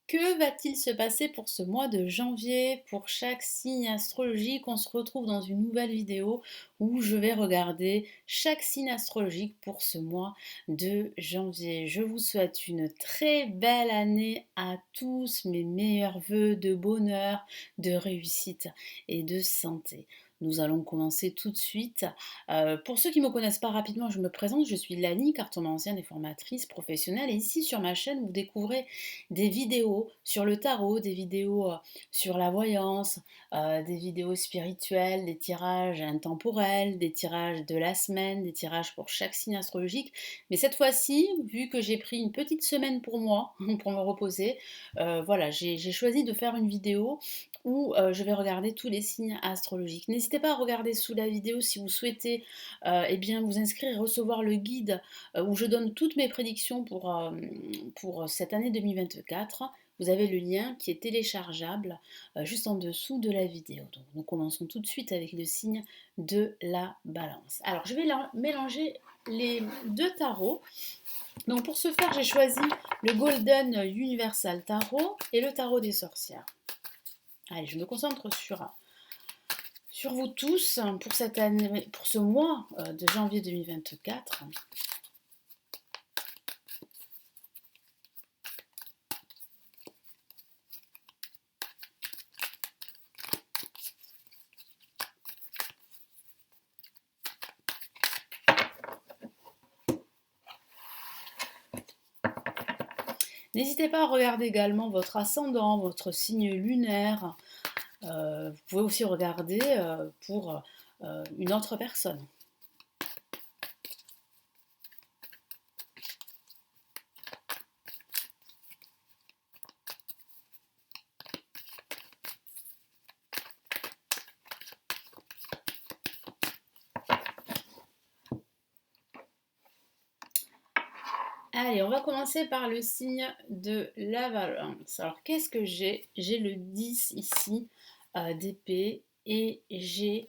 Que va-t-il se passer pour ce mois de janvier? Pour chaque signe astrologique, on se retrouve dans une nouvelle vidéo où je vais regarder chaque signe astrologique pour ce mois de janvier. Je vous souhaite une très belle année à tous, mes meilleurs vœux de bonheur, de réussite et de santé. Nous allons commencer tout de suite. Pour ceux qui ne me connaissent pas rapidement, je me présente, je suis Lani, cartomancienne et formatrice professionnelle. Et ici sur ma chaîne, vous découvrez des vidéos sur le tarot, des vidéos sur la voyance, des vidéos spirituelles, des tirages intemporels, des tirages de la semaine, des tirages pour chaque signe astrologique. Mais cette fois-ci, vu que j'ai pris une petite semaine pour moi, pour me reposer, voilà, j'ai choisi de faire une vidéo où je vais regarder tous les signes astrologiques. N'hésitez pas à regarder sous la vidéo si vous souhaitez eh bien, vous inscrire et recevoir le guide où je donne toutes mes prédictions pour cette année 2024. Vous avez le lien qui est téléchargeable juste en dessous de la vidéo. Donc nous commençons tout de suite avec le signe de la balance. Alors je vais mélanger les deux tarots. Donc pour ce faire, j'ai choisi le Golden Universal Tarot et le tarot des sorcières. Allez, je me concentre sur vous tous pour cette année, pour ce mois de janvier 2024. N'hésitez pas à regarder également votre ascendant, votre signe lunaire. Vous pouvez aussi regarder pour une autre personne. Allez, on va commencer par le signe de la balance. Alors, qu'est-ce que j'ai? J'ai le 10 ici d'épée et j'ai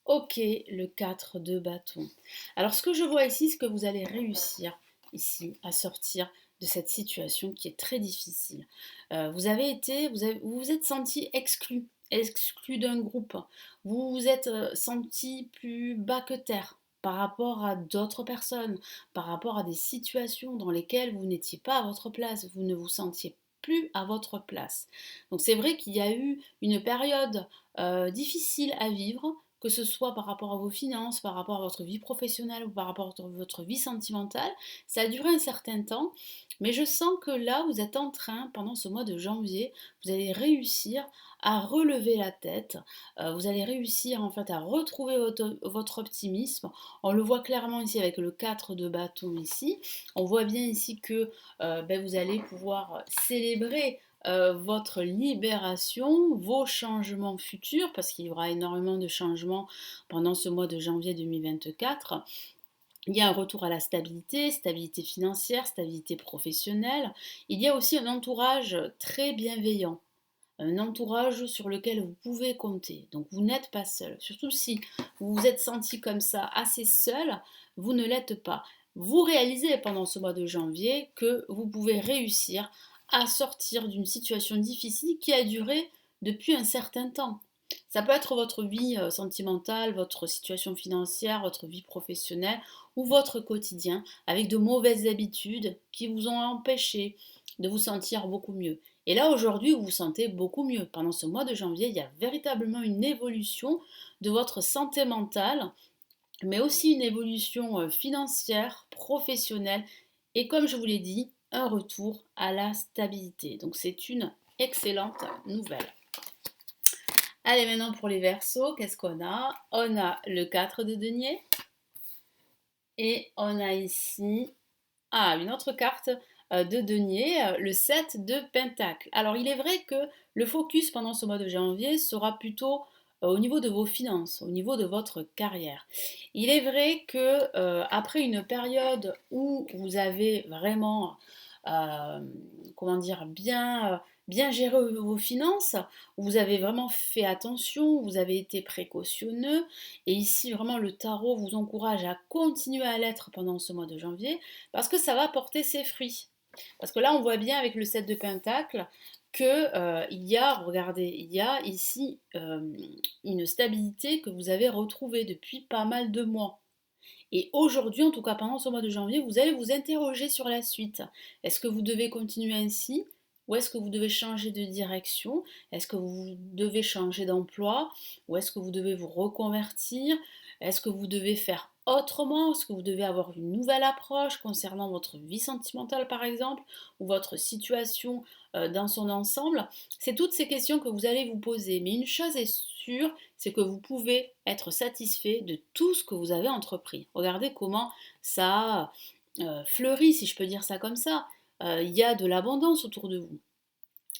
OK le 4 de bâton. Alors, ce que je vois ici, c'est que vous allez réussir ici à sortir de cette situation qui est très difficile. Vous vous êtes senti exclu d'un groupe. Vous vous êtes senti plus bas que terre par rapport à d'autres personnes, par rapport à des situations dans lesquelles vous n'étiez pas à votre place, vous ne vous sentiez plus à votre place. Donc c'est vrai qu'il y a eu une période difficile à vivre, que ce soit par rapport à vos finances, par rapport à votre vie professionnelle ou par rapport à votre vie sentimentale. Ça a duré un certain temps, mais je sens que là, vous êtes en train, pendant ce mois de janvier, vous allez réussir à relever la tête, vous allez réussir en fait à retrouver votre optimisme. On le voit clairement ici avec le 4 de bâton ici. On voit bien ici que vous allez pouvoir célébrer votre libération, vos changements futurs, parce qu'il y aura énormément de changements pendant ce mois de janvier 2024. Il y a un retour à la stabilité, stabilité financière, stabilité professionnelle. Il y a aussi un entourage très bienveillant, un entourage sur lequel vous pouvez compter. Donc vous n'êtes pas seul. Surtout si vous vous êtes senti comme ça assez seul, vous ne l'êtes pas. Vous réalisez pendant ce mois de janvier que vous pouvez réussir à sortir d'une situation difficile qui a duré depuis un certain temps. Ça peut être votre vie sentimentale, votre situation financière, votre vie professionnelle ou votre quotidien avec de mauvaises habitudes qui vous ont empêché de vous sentir beaucoup mieux. Et là, aujourd'hui, vous vous sentez beaucoup mieux. Pendant ce mois de janvier, il y a véritablement une évolution de votre santé mentale, mais aussi une évolution financière, professionnelle, et comme je vous l'ai dit, un retour à la stabilité. Donc c'est une excellente nouvelle. Allez, maintenant pour les Verseaux, qu'est-ce qu'on a? On a le 4 de denier, et on a ici une autre carte de denier, le 7 de pentacle. Alors il est vrai que le focus pendant ce mois de janvier sera plutôt au niveau de vos finances, au niveau de votre carrière. Il est vrai que après une période où vous avez vraiment, euh, comment dire, bien géré vos finances, où vous avez vraiment fait attention, vous avez été précautionneux, et ici vraiment le tarot vous encourage à continuer à l'être pendant ce mois de janvier, parce que ça va porter ses fruits. Parce que là, on voit bien avec le 7 de Pentacle que il y a, regardez, il y a ici une stabilité que vous avez retrouvée depuis pas mal de mois. Et aujourd'hui, en tout cas pendant ce mois de janvier, vous allez vous interroger sur la suite. Est-ce que vous devez continuer ainsi? Ou est-ce que vous devez changer de direction? Est-ce que vous devez changer d'emploi? Ou est-ce que vous devez vous reconvertir? Est-ce que vous devez faire autrement? Est-ce que vous devez avoir une nouvelle approche concernant votre vie sentimentale par exemple? Ou votre situation dans son ensemble? C'est toutes ces questions que vous allez vous poser. Mais une chose est sûre, c'est que vous pouvez être satisfait de tout ce que vous avez entrepris. Regardez comment ça fleurit, si je peux dire ça comme ça. Il y a de l'abondance autour de vous.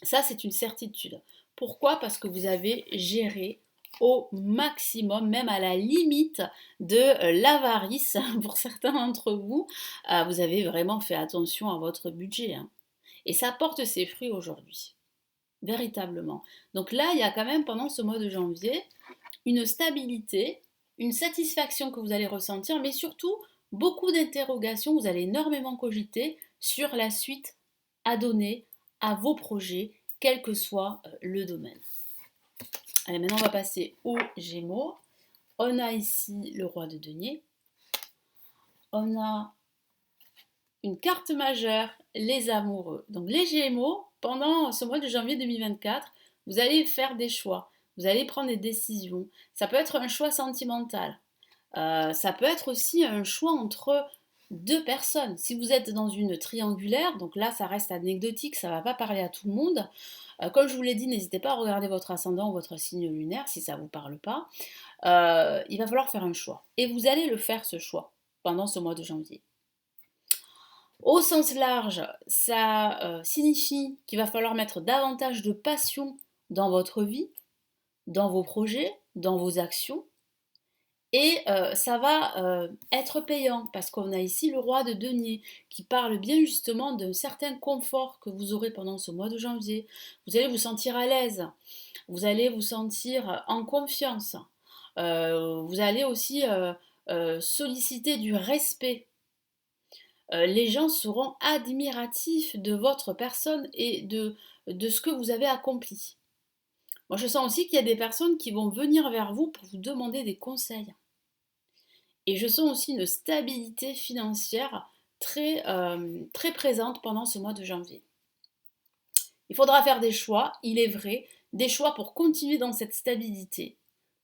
Ça, c'est une certitude. Pourquoi? Parce que vous avez géré au maximum, même à la limite de l'avarice pour certains d'entre vous. Vous avez vraiment fait attention à votre budget, hein. Et ça porte ses fruits aujourd'hui, véritablement. Donc là, il y a quand même pendant ce mois de janvier une stabilité, une satisfaction que vous allez ressentir, mais surtout beaucoup d'interrogations. Vous allez énormément cogiter sur la suite à donner à vos projets, quel que soit le domaine. Allez, maintenant on va passer aux Gémeaux. On a ici le roi de denier. On a une carte majeure, les amoureux. Donc les Gémeaux, pendant ce mois de janvier 2024, vous allez faire des choix. Vous allez prendre des décisions. Ça peut être un choix sentimental. Ça peut être aussi un choix entre deux personnes. Si vous êtes dans une triangulaire, donc là ça reste anecdotique, ça ne va pas parler à tout le monde. Comme je vous l'ai dit, n'hésitez pas à regarder votre ascendant ou votre signe lunaire si ça ne vous parle pas. Il va falloir faire un choix. Et vous allez le faire ce choix pendant ce mois de janvier. Au sens large, ça signifie qu'il va falloir mettre davantage de passion dans votre vie, dans vos projets, dans vos actions. Et ça va être payant parce qu'on a ici le roi de denier qui parle bien justement d'un certain confort que vous aurez pendant ce mois de janvier. Vous allez vous sentir à l'aise, vous allez vous sentir en confiance, vous allez aussi solliciter du respect. Les gens seront admiratifs de votre personne et de ce que vous avez accompli. Moi, je sens aussi qu'il y a des personnes qui vont venir vers vous pour vous demander des conseils. Et je sens aussi une stabilité financière très présente pendant ce mois de janvier. Il faudra faire des choix, il est vrai, des choix pour continuer dans cette stabilité,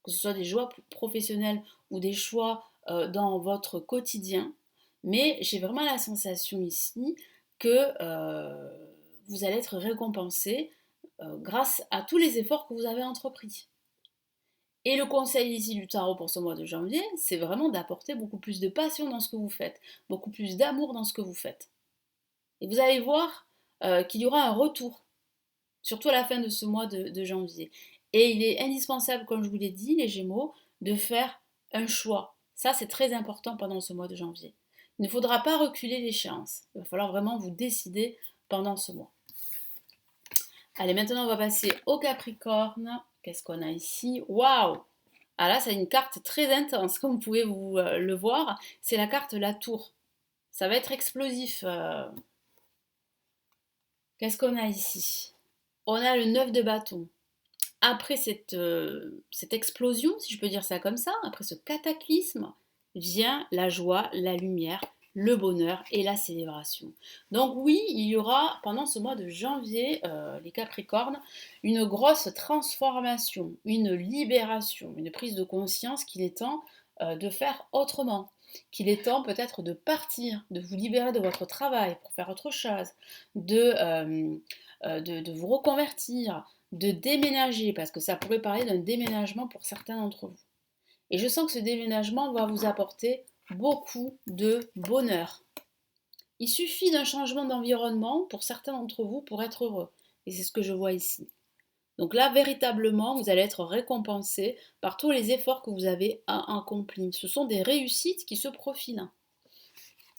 que ce soit des choix professionnels ou des choix dans votre quotidien. Mais j'ai vraiment la sensation ici que vous allez être récompensé grâce à tous les efforts que vous avez entrepris. Et le conseil ici du tarot pour ce mois de janvier, c'est vraiment d'apporter beaucoup plus de passion dans ce que vous faites, beaucoup plus d'amour dans ce que vous faites. Et vous allez voir qu'il y aura un retour, surtout à la fin de ce mois de janvier. Et il est indispensable, comme je vous l'ai dit, les Gémeaux, de faire un choix. Ça, c'est très important pendant ce mois de janvier. Il ne faudra pas reculer l'échéance. Il va falloir vraiment vous décider pendant ce mois. Allez, maintenant, on va passer au Capricorne. Qu'est-ce qu'on a ici? Waouh! Ah là, c'est une carte très intense, comme vous pouvez le voir. C'est la carte la tour. Ça va être explosif. Qu'est-ce qu'on a ici? On a le 9 de bâton. Après cette explosion, si je peux dire ça comme ça, après ce cataclysme, vient la joie, la lumière, le bonheur et la célébration. Donc oui, il y aura pendant ce mois de janvier, les Capricornes, une grosse transformation, une libération, une prise de conscience qu'il est temps de faire autrement, qu'il est temps peut-être de partir, de vous libérer de votre travail pour faire autre chose, de vous reconvertir, de déménager, parce que ça pourrait parler d'un déménagement pour certains d'entre vous. Et je sens que ce déménagement va vous apporter beaucoup de bonheur. Il suffit d'un changement d'environnement pour certains d'entre vous pour être heureux. Et c'est ce que je vois ici. Donc là, véritablement, vous allez être récompensé par tous les efforts que vous avez accomplis. Ce sont des réussites qui se profilent.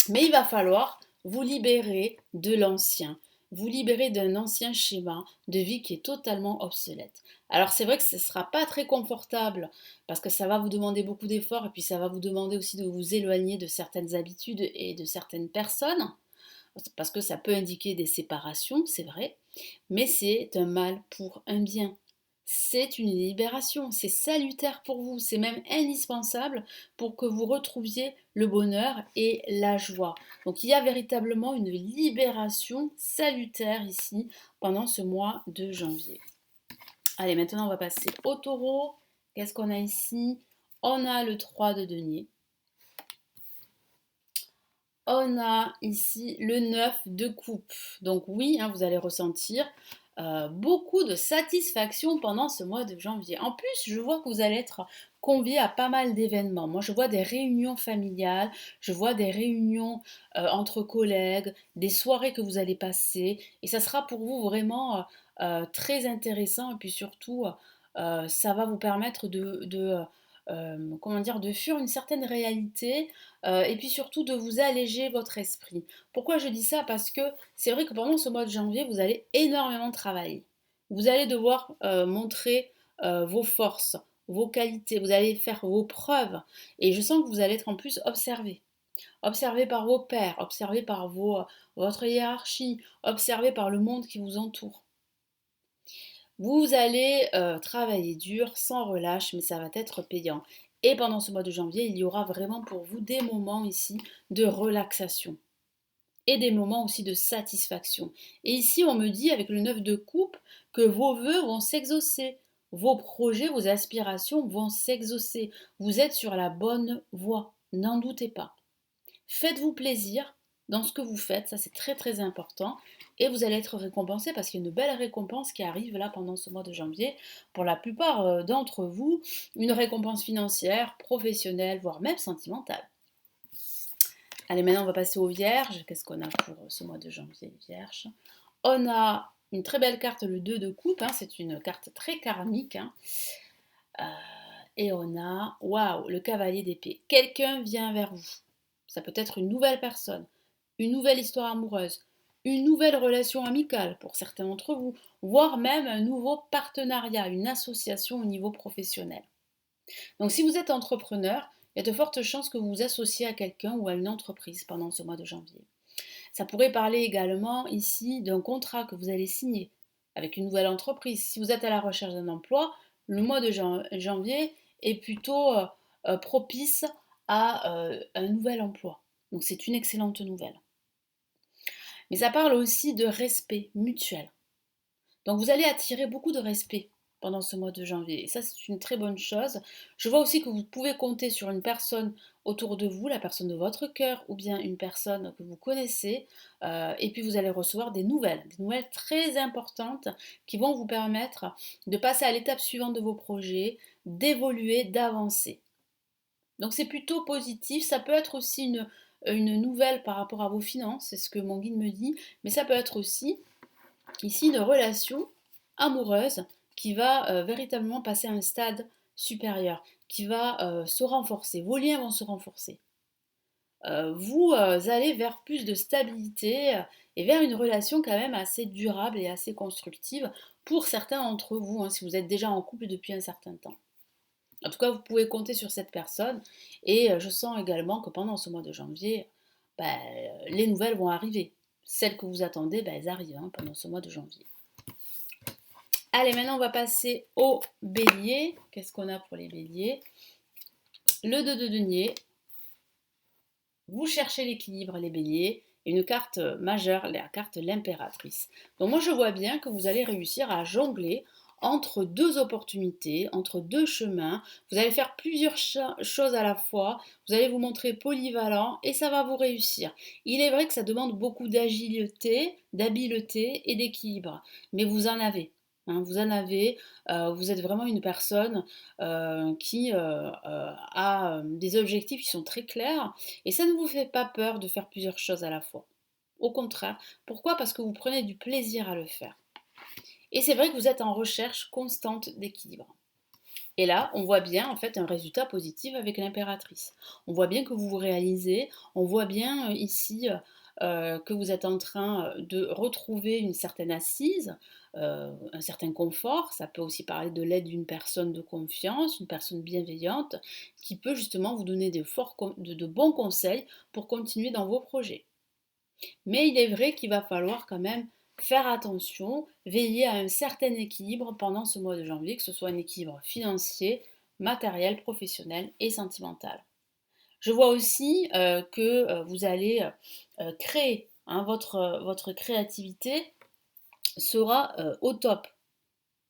Mais il va falloir vous libérer de l'ancien, vous libérer d'un ancien schéma de vie qui est totalement obsolète. Alors c'est vrai que ce ne sera pas très confortable parce que ça va vous demander beaucoup d'efforts et puis ça va vous demander aussi de vous éloigner de certaines habitudes et de certaines personnes. parce que ça peut indiquer des séparations, c'est vrai, mais c'est un mal pour un bien. C'est une libération, c'est salutaire pour vous, c'est même indispensable pour que vous retrouviez le bonheur et la joie. Donc il y a véritablement une libération salutaire ici pendant ce mois de janvier. Allez, maintenant on va passer au taureau. Qu'est-ce qu'on a ici? On a le 3 de denier. On a ici le 9 de coupe. Donc oui, hein, vous allez ressentir beaucoup de satisfaction pendant ce mois de janvier. En plus, je vois que vous allez être convié à pas mal d'événements. Moi, je vois des réunions familiales, je vois des réunions entre collègues, des soirées que vous allez passer. Et ça sera pour vous vraiment très intéressant. Et puis surtout, ça va vous permettre comment dire, de fuir une certaine réalité et puis surtout de vous alléger votre esprit. Pourquoi je dis ça? Parce que c'est vrai que pendant ce mois de janvier, vous allez énormément travailler. Vous allez devoir montrer vos forces, vos qualités, vous allez faire vos preuves. Et je sens que vous allez être en plus observé. Observé par vos pairs, observé par votre hiérarchie, observé par le monde qui vous entoure. Vous allez travailler dur, sans relâche, mais ça va être payant. Et pendant ce mois de janvier, il y aura vraiment pour vous des moments ici de relaxation et des moments aussi de satisfaction. Et ici, on me dit avec le 9 de coupe que vos vœux vont s'exaucer, vos projets, vos aspirations vont s'exaucer. Vous êtes sur la bonne voie, n'en doutez pas. Faites-vous plaisir dans ce que vous faites, ça c'est très très important. Et vous allez être récompensé parce qu'il y a une belle récompense qui arrive là pendant ce mois de janvier. Pour la plupart d'entre vous, une récompense financière, professionnelle, voire même sentimentale. Allez, maintenant on va passer aux vierges. Qu'est-ce qu'on a pour ce mois de janvier, vierge? On a une très belle carte, le 2 de coupe. Hein, c'est une carte très karmique. Hein. Euh, et on a, waouh, le cavalier d'épée. Quelqu'un vient vers vous. Ça peut être une nouvelle personne, une nouvelle histoire amoureuse, une nouvelle relation amicale pour certains d'entre vous, voire même un nouveau partenariat, une association au niveau professionnel. Donc si vous êtes entrepreneur, il y a de fortes chances que vous vous associez à quelqu'un ou à une entreprise pendant ce mois de janvier. Ça pourrait parler également ici d'un contrat que vous allez signer avec une nouvelle entreprise. Si vous êtes à la recherche d'un emploi, le mois de janvier est plutôt propice à un nouvel emploi. Donc c'est une excellente nouvelle. Mais ça parle aussi de respect mutuel. Donc vous allez attirer beaucoup de respect pendant ce mois de janvier. Et ça, c'est une très bonne chose. Je vois aussi que vous pouvez compter sur une personne autour de vous, la personne de votre cœur, ou bien une personne que vous connaissez. Et puis vous allez recevoir des nouvelles très importantes qui vont vous permettre de passer à l'étape suivante de vos projets, d'évoluer, d'avancer. Donc c'est plutôt positif. Ça peut être aussi une nouvelle par rapport à vos finances, c'est ce que mon guide me dit, mais ça peut être aussi ici une relation amoureuse qui va véritablement passer à un stade supérieur, qui va se renforcer. Vos liens vont se renforcer. Vous allez vers plus de stabilité et vers une relation quand même assez durable et assez constructive pour certains d'entre vous, hein, si vous êtes déjà en couple depuis un certain temps. En tout cas, vous pouvez compter sur cette personne et je sens également que pendant ce mois de janvier, bah, les nouvelles vont arriver. Celles que vous attendez, bah, elles arrivent hein, pendant ce mois de janvier. Allez, maintenant on va passer au bélier. Qu'est-ce qu'on a pour les béliers? Le 2 de denier. Vous cherchez l'équilibre, les béliers. Une carte majeure, la carte l'impératrice. Donc moi je vois bien que vous allez réussir à jongler entre deux opportunités, entre deux chemins. Vous allez faire plusieurs choses à la fois. Vous allez vous montrer polyvalent et ça va vous réussir. Il est vrai que ça demande beaucoup d'agilité, d'habileté et d'équilibre. Mais vous en avez. Hein, vous en avez, vous êtes vraiment une personne qui a des objectifs qui sont très clairs et ça ne vous fait pas peur de faire plusieurs choses à la fois. Au contraire, pourquoi? Parce que vous prenez du plaisir à le faire. Et c'est vrai que vous êtes en recherche constante d'équilibre. Et là, on voit bien en fait un résultat positif avec l'impératrice. On voit bien que vous vous réalisez, on voit bien ici que vous êtes en train de retrouver une certaine assise, un certain confort. Ça peut aussi parler de l'aide d'une personne de confiance, une personne bienveillante, qui peut justement vous donner de bons conseils pour continuer dans vos projets. Mais il est vrai qu'il va falloir quand même faire attention, veiller à un certain équilibre pendant ce mois de janvier, que ce soit un équilibre financier, matériel, professionnel et sentimental. Je vois aussi que vous allez créer, hein, votre créativité sera au top.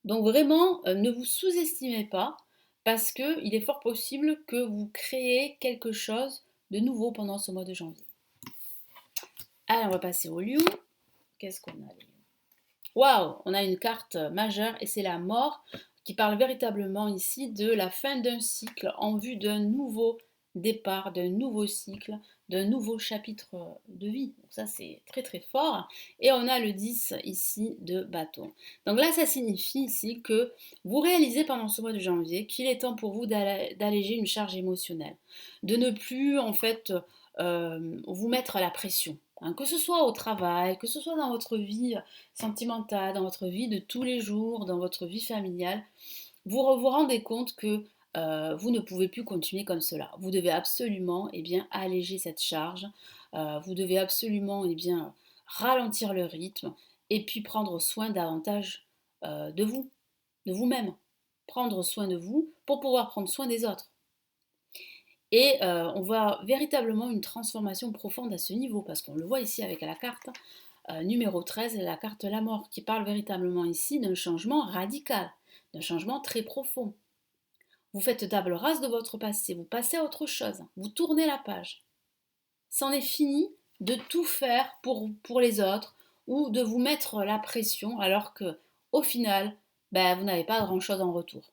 Donc vraiment, ne vous sous-estimez pas parce qu'il est fort possible que vous créez quelque chose de nouveau pendant ce mois de janvier. Allez, on va passer au lion. Qu'est-ce qu'on a? Waouh, on a une carte majeure et c'est la mort qui parle véritablement ici de la fin d'un cycle en vue d'un nouveau départ, d'un nouveau cycle, d'un nouveau chapitre de vie. Donc ça c'est très très fort. Et on a le 10 ici de bâton. Donc là ça signifie ici que vous réalisez pendant ce mois de janvier qu'il est temps pour vous d'alléger une charge émotionnelle, de ne plus en fait vous mettre la pression. Hein, que ce soit au travail, que ce soit dans votre vie sentimentale, dans votre vie de tous les jours, dans votre vie familiale, vous rendez compte que vous ne pouvez plus continuer comme cela. Vous devez absolument alléger cette charge, vous devez absolument ralentir le rythme et puis prendre soin davantage de vous, de vous-même. Prendre soin de vous pour pouvoir prendre soin des autres. Et on voit véritablement une transformation profonde à ce niveau, parce qu'on le voit ici avec la carte numéro 13, la carte La Mort, qui parle véritablement ici d'un changement radical, d'un changement très profond. Vous faites table rase de votre passé, vous passez à autre chose, vous tournez la page. C'en est fini de tout faire pour les autres ou de vous mettre la pression alors que au final, vous n'avez pas grand-chose en retour.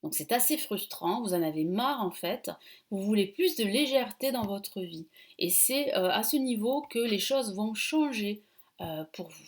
Donc c'est assez frustrant, vous en avez marre en fait, vous voulez plus de légèreté dans votre vie. Et c'est à ce niveau que les choses vont changer pour vous.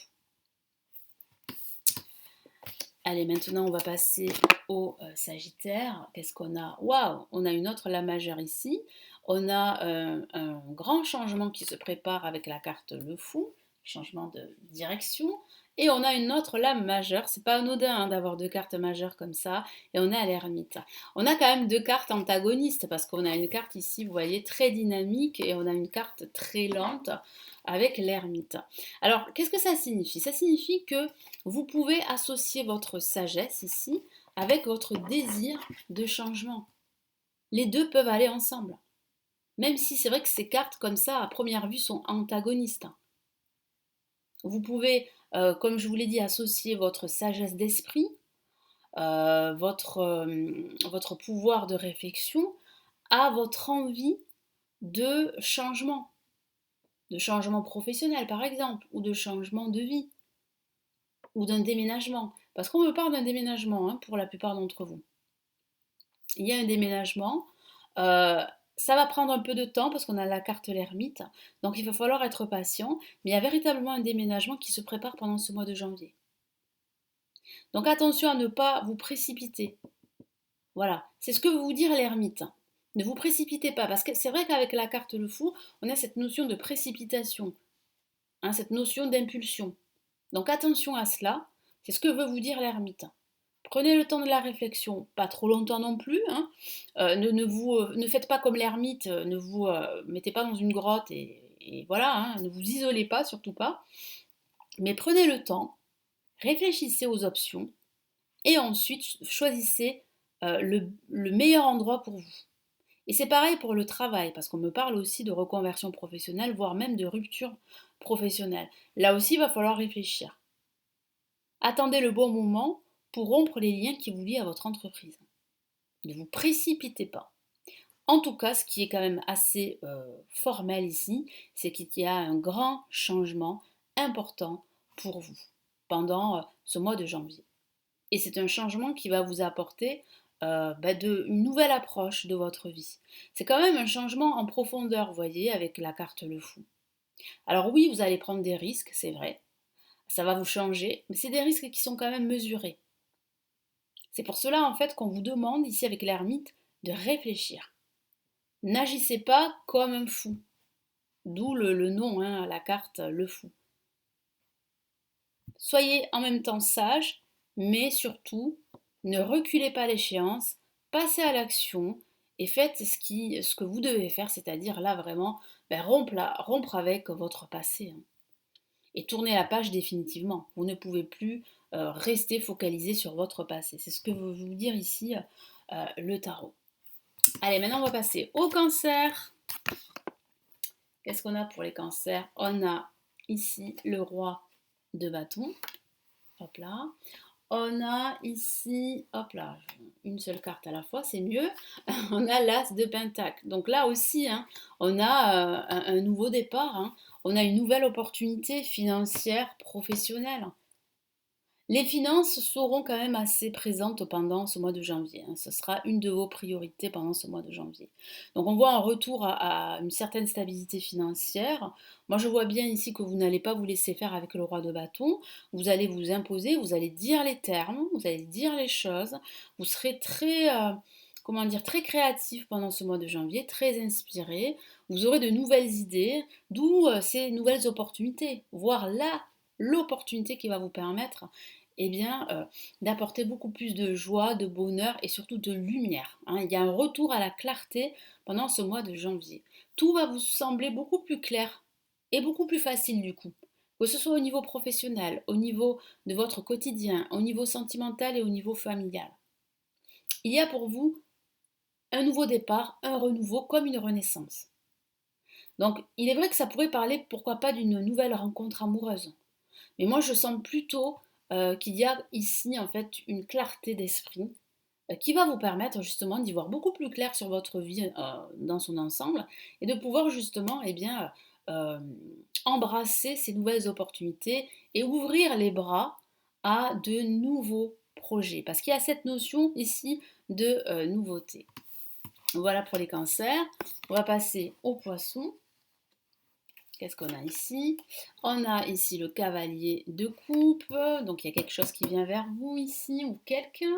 Allez, maintenant on va passer au Sagittaire. Qu'est-ce qu'on a? Waouh, on a une autre La majeure ici. On a un grand changement qui se prépare avec la carte Le Fou, changement de direction. Et on a une autre lame majeure, c'est pas anodin hein, d'avoir deux cartes majeures comme ça, et on a l'ermite. On a quand même deux cartes antagonistes, parce qu'on a une carte ici, vous voyez, très dynamique, et on a une carte très lente avec l'ermite. Alors, qu'est-ce que ça signifie? Ça signifie que vous pouvez associer votre sagesse ici avec votre désir de changement. Les deux peuvent aller ensemble. Même si c'est vrai que ces cartes comme ça, à première vue, sont antagonistes. Vous pouvez, comme je vous l'ai dit, associer votre sagesse d'esprit, votre pouvoir de réflexion à votre envie de changement professionnel par exemple, ou de changement de vie, ou d'un déménagement. Parce qu'on me parle d'un déménagement hein, pour la plupart d'entre vous. Il y a un déménagement, ça va prendre un peu de temps parce qu'on a la carte l'ermite, donc il va falloir être patient, mais il y a véritablement un déménagement qui se prépare pendant ce mois de janvier. Donc attention à ne pas vous précipiter. Voilà, c'est ce que veut vous dire l'ermite. Ne vous précipitez pas, parce que c'est vrai qu'avec la carte le fou, on a cette notion de précipitation, hein, cette notion d'impulsion. Donc attention à cela, c'est ce que veut vous dire l'ermite. Prenez le temps de la réflexion, pas trop longtemps non plus. Hein. Ne faites pas comme l'ermite, ne vous mettez pas dans une grotte et voilà, hein, ne vous isolez pas, surtout pas. Mais prenez le temps, réfléchissez aux options et ensuite choisissez le meilleur endroit pour vous. Et c'est pareil pour le travail, parce qu'on me parle aussi de reconversion professionnelle, voire même de rupture professionnelle. Là aussi, il va falloir réfléchir. Attendez le bon moment pour rompre les liens qui vous lient à votre entreprise. Ne vous précipitez pas. En tout cas, ce qui est quand même assez formel ici, c'est qu'il y a un grand changement important pour vous pendant ce mois de janvier. Et c'est un changement qui va vous apporter une nouvelle approche de votre vie. C'est quand même un changement en profondeur, vous voyez, avec la carte le fou. Alors oui, vous allez prendre des risques, c'est vrai. Ça va vous changer, mais c'est des risques qui sont quand même mesurés. C'est pour cela en fait qu'on vous demande ici avec l'ermite de réfléchir. N'agissez pas comme un fou, d'où le nom, hein, la carte le fou. Soyez en même temps sage, mais surtout ne reculez pas l'échéance, passez à l'action et faites ce que vous devez faire, c'est-à-dire là vraiment rompre avec votre passé, hein, et tourner la page définitivement. Vous ne pouvez plus rester focalisé sur votre passé. C'est ce que veut vous dire ici le tarot. Allez, maintenant on va passer au cancer. Qu'est-ce qu'on a pour les cancers? On a ici le roi de bâton. Hop là. On a ici, hop là, une seule carte à la fois, c'est mieux. On a l'as de pentacle. Donc là aussi, hein, on a un nouveau départ. Hein. On a une nouvelle opportunité financière, professionnelle. Les finances seront quand même assez présentes pendant ce mois de janvier. Hein. Ce sera une de vos priorités pendant ce mois de janvier. Donc on voit un retour à une certaine stabilité financière. Moi je vois bien ici que vous n'allez pas vous laisser faire avec le roi de bâton. Vous allez vous imposer, vous allez dire les termes, vous allez dire les choses. Vous serez très, comment dire, très créatif pendant ce mois de janvier, très inspiré. Vous aurez de nouvelles idées, d'où ces nouvelles opportunités. Voire là, l'opportunité qui va vous permettre eh bien, d'apporter beaucoup plus de joie, de bonheur et surtout de lumière. Hein. Il y a un retour à la clarté pendant ce mois de janvier. Tout va vous sembler beaucoup plus clair et beaucoup plus facile du coup. Que ce soit au niveau professionnel, au niveau de votre quotidien, au niveau sentimental et au niveau familial. Il y a pour vous un nouveau départ, un renouveau comme une renaissance. Donc, il est vrai que ça pourrait parler, pourquoi pas, d'une nouvelle rencontre amoureuse. Mais moi, je sens plutôt qu'il y a ici, en fait, une clarté d'esprit qui va vous permettre justement d'y voir beaucoup plus clair sur votre vie dans son ensemble et de pouvoir justement, eh bien, embrasser ces nouvelles opportunités et ouvrir les bras à de nouveaux projets. Parce qu'il y a cette notion ici de nouveauté. Voilà pour les cancers. On va passer aux poissons. Qu'est-ce qu'on a ici? On a ici le cavalier de coupe, donc il y a quelque chose qui vient vers vous ici, ou quelqu'un.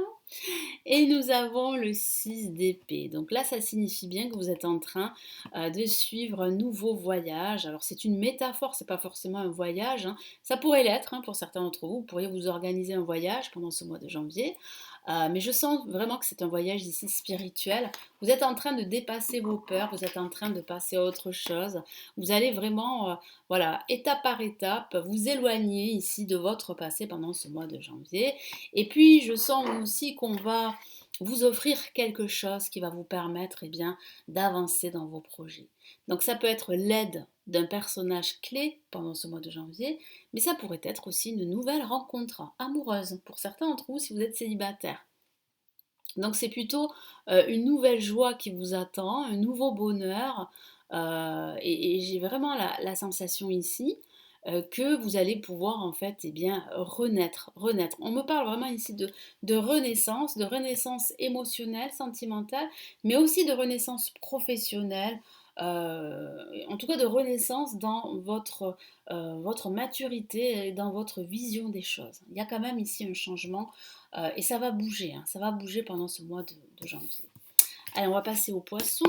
Et nous avons le 6 d'épée. Donc là, ça signifie bien que vous êtes en train de suivre un nouveau voyage. Alors c'est une métaphore, c'est pas forcément un voyage. Hein. Ça pourrait l'être hein, pour certains d'entre vous. Vous pourriez vous organiser un voyage pendant ce mois de janvier. Mais je sens vraiment que c'est un voyage ici spirituel. Vous êtes en train de dépasser vos peurs, vous êtes en train de passer à autre chose. Vous allez vraiment, voilà, étape par étape, vous éloigner ici de votre passé pendant ce mois de janvier. Et puis, je sens aussi qu'on va vous offrir quelque chose qui va vous permettre eh bien, d'avancer dans vos projets. Donc ça peut être l'aide d'un personnage clé pendant ce mois de janvier, mais ça pourrait être aussi une nouvelle rencontre amoureuse pour certains d'entre vous si vous êtes célibataire. Donc c'est plutôt une nouvelle joie qui vous attend, un nouveau bonheur, et j'ai vraiment la sensation ici que vous allez pouvoir en fait eh bien, renaître. On me parle vraiment ici de renaissance émotionnelle, sentimentale, mais aussi de renaissance professionnelle, en tout cas de renaissance dans votre maturité et dans votre vision des choses. Il y a quand même ici un changement et ça va bouger, hein, ça va bouger pendant ce mois de janvier. Allez, on va passer au poisson.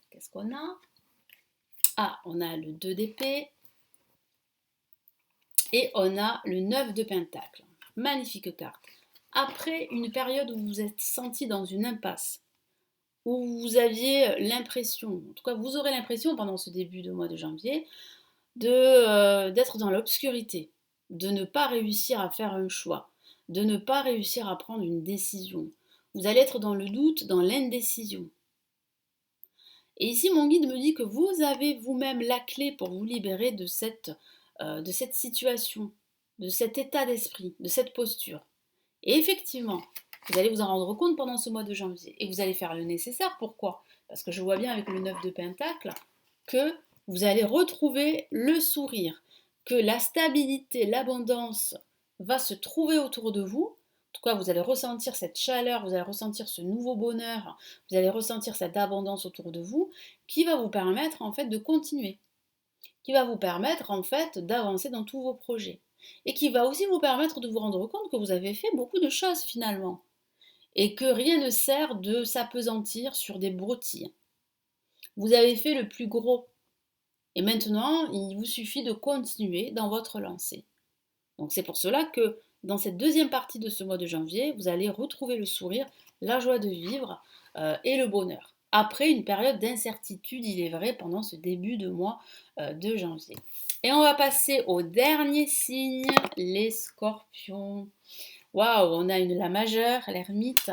Qu'est-ce qu'on a? Ah, on a le 2 d'épée et on a le 9 de pentacle. Magnifique carte. Après une période où vous vous êtes senti dans une impasse, où vous aviez l'impression, en tout cas vous aurez l'impression pendant ce début de mois de janvier, d'être dans l'obscurité, de ne pas réussir à faire un choix, de ne pas réussir à prendre une décision. Vous allez être dans le doute, dans l'indécision. Et ici, mon guide me dit que vous avez vous-même la clé pour vous libérer de cette situation, de cet état d'esprit, de cette posture. Et effectivement, vous allez vous en rendre compte pendant ce mois de janvier. Et vous allez faire le nécessaire. Pourquoi? Parce que je vois bien avec le 9 de Pentacle que vous allez retrouver le sourire, que la stabilité, l'abondance va se trouver autour de vous. En tout cas, vous allez ressentir cette chaleur, vous allez ressentir ce nouveau bonheur, vous allez ressentir cette abondance autour de vous qui va vous permettre en fait de continuer, qui va vous permettre en fait d'avancer dans tous vos projets et qui va aussi vous permettre de vous rendre compte que vous avez fait beaucoup de choses finalement et que rien ne sert de s'appesantir sur des broutilles. Vous avez fait le plus gros et maintenant il vous suffit de continuer dans votre lancée. Donc c'est pour cela que dans cette deuxième partie de ce mois de janvier, vous allez retrouver le sourire, la joie de vivre et le bonheur. après une période d'incertitude, il est vrai, pendant ce début de mois de janvier. Et on va passer au dernier signe, les scorpions. Waouh, on a la majeure, l'ermite.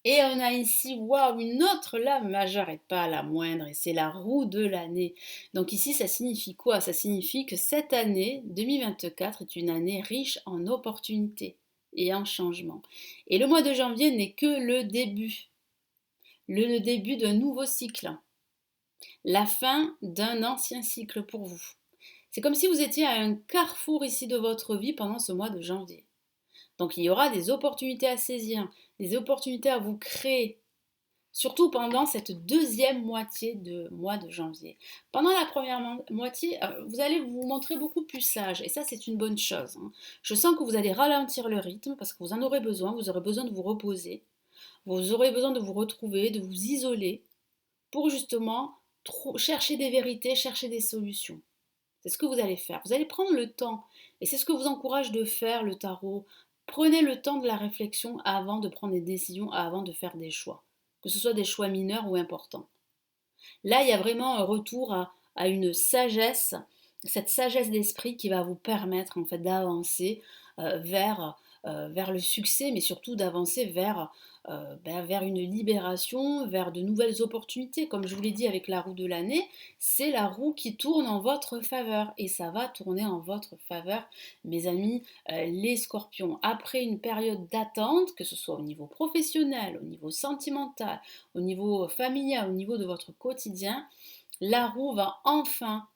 Et on a ici, waouh, une autre lame majeure et pas la moindre, et c'est la roue de l'année. Donc ici, ça signifie quoi? Ça signifie que cette année 2024 est une année riche en opportunités et en changements. Et le mois de janvier n'est que le début d'un nouveau cycle, la fin d'un ancien cycle pour vous. C'est comme si vous étiez à un carrefour ici de votre vie pendant ce mois de janvier. Donc il y aura des opportunités à saisir, des opportunités à vous créer, surtout pendant cette deuxième moitié de mois de janvier. Pendant la première moitié, vous allez vous montrer beaucoup plus sage, et ça c'est une bonne chose, hein. Je sens que vous allez ralentir le rythme parce que vous en aurez besoin, vous aurez besoin de vous reposer, vous aurez besoin de vous retrouver, de vous isoler, pour justement chercher des vérités, chercher des solutions. C'est ce que vous allez faire. Vous allez prendre le temps. Et c'est ce que vous encourage de faire le tarot. Prenez le temps de la réflexion avant de prendre des décisions, avant de faire des choix. Que ce soit des choix mineurs ou importants. Là, il y a vraiment un retour à une sagesse, cette sagesse d'esprit qui va vous permettre en fait d'avancer vers le succès, mais surtout d'avancer vers une libération, vers de nouvelles opportunités. Comme je vous l'ai dit avec la roue de l'année, c'est la roue qui tourne en votre faveur et ça va tourner en votre faveur, mes amis, les scorpions. Après une période d'attente, que ce soit au niveau professionnel, au niveau sentimental, au niveau familial, au niveau de votre quotidien, la roue va enfin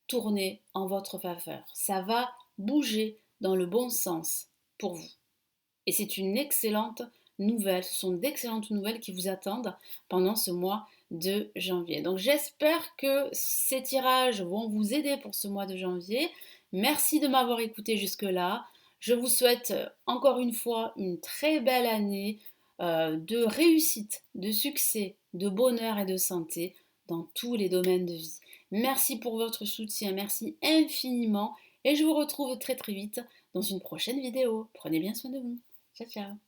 tourner en votre faveur. Ça va bouger dans le bon sens pour vous. Et c'est une excellente nouvelle. Ce sont d'excellentes nouvelles qui vous attendent pendant ce mois de janvier. Donc j'espère que ces tirages vont vous aider pour ce mois de janvier. Merci de m'avoir écouté jusque-là. Je vous souhaite encore une fois une très belle année de réussite, de succès, de bonheur et de santé dans tous les domaines de vie. Merci pour votre soutien, merci infiniment et je vous retrouve très très vite dans une prochaine vidéo. Prenez bien soin de vous. Ciao, ciao.